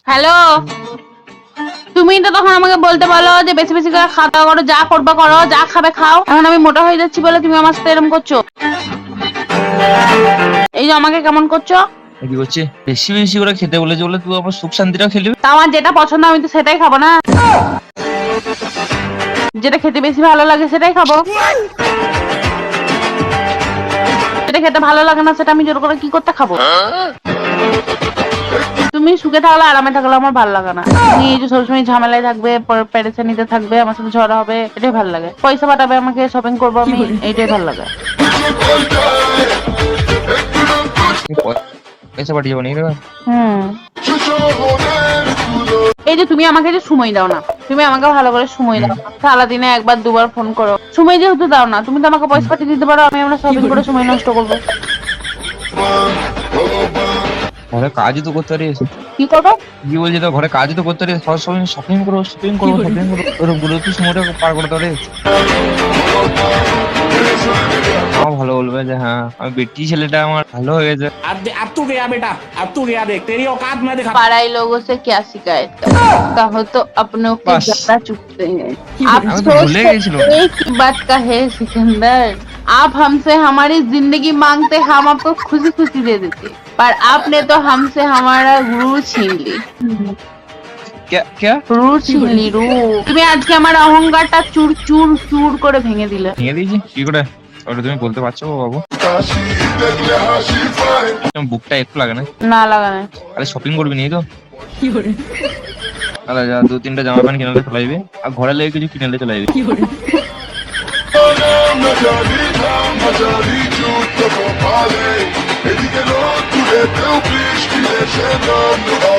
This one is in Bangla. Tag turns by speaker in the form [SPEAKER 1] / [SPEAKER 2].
[SPEAKER 1] হ্যালো, তুমি তো তখন আমাকে বলতে বলো যে বেশি বেশি করে খাওয়া দাওয়া করো, যা করবা করো, যা খাবে খাও। এখন আমি মোটা হয়ে যাচ্ছি বলে তুমি আমার সাথে এরকম করছো। এই যে আমাকে কেমন করছো।
[SPEAKER 2] কি করছে? বেশি বেশি করে খেতে বলেছে বলে তুই আবার সুখ শান্তিটা খেলি।
[SPEAKER 1] তা আমার যেটা পছন্দ আমি তো সেটাই খাবো না, যেটা খেতে বেশি ভালো লাগে সেটাই খাবো। যেটা খেতে ভালো লাগে না সেটা আমি জোর করে কি করতে খাবো। তুমি সুখে থাকলে আরামে থাকলে আমার ভালো লাগে না। তুমি এই যে সবসময় ঝামেলায় থাকবে, পেরেশানিতে থাকবে, আমার সাথে ঝগড়া হবে, এটাই ভালো লাগে। পয়সা পাঠাবে আমাকে, শপিং করবো আমি, এইটাই ভালো লাগে।
[SPEAKER 2] পয়সা পাঠিয়ে যাবো নাকি?
[SPEAKER 1] এই যে তুমি আমাকে যে সময় দাও না, তুমি আমাকে ভালো করে সময় দাও না। সারাদিনে একবার দুবার ফোন করো, সময় যেহেতু দাও না, তুমি তো আমাকে পয়সা পাঠিয়ে দিতে পারো, আমি আমরা শপিং করে সময় নষ্ট করবো।
[SPEAKER 2] ঘরে কাজই তো করতে পারিস।
[SPEAKER 1] কি করবো?
[SPEAKER 2] কি বলছি তো, ঘরে কাজই তো করতে পারিস। শপিং করো, শপিং করবো, শপিং করো, ওরকম গুলো তুই সময়টা পার করতে পারিস। আমার ভালো বলবে যে হ্যাঁ আমি বেটি ছেলেটা আমার ভালো হয়ে গেছে।
[SPEAKER 3] अब तू गया बेटा, अब तू गया, देख तेरी औकात मैं दिखा।
[SPEAKER 1] पराई लोगों से क्या शिकायत कहो तो अपनों के
[SPEAKER 2] बस।
[SPEAKER 1] ज्यादा चुपते हैं। आप
[SPEAKER 2] আমি তো
[SPEAKER 1] सोच
[SPEAKER 2] ভুলে গেছিলাম।
[SPEAKER 1] सकते हैं की बात का है सिकंदर, आप हमसे हमारी जिंदगी मांगते, हम आपको खुशी खुशी दे देते, पर आपने तो हमसे हमारा रूह छीन ली।
[SPEAKER 2] क्या
[SPEAKER 1] রু ছিনলি রু। তুমি আজকে আমার অহংকারটা চুর চুর চুর করে ভেঙে দিলে।
[SPEAKER 2] ভেঙে দিয়েছি কি করে? ওটা তুমি বলতে পারছো বাবু? বুকটা একটু লাগে না?
[SPEAKER 1] না লাগানে।
[SPEAKER 2] আরে শপিং করবি নি তো? আরে যা 2-3টা জামা প্যান্ট কিনে চলে আসবি, আর ঘরে লেগে কিছু কিনে চলে আসবি।
[SPEAKER 4] এদিকে রোদ তুলে তেও বৃষ্টি এসে নামলো।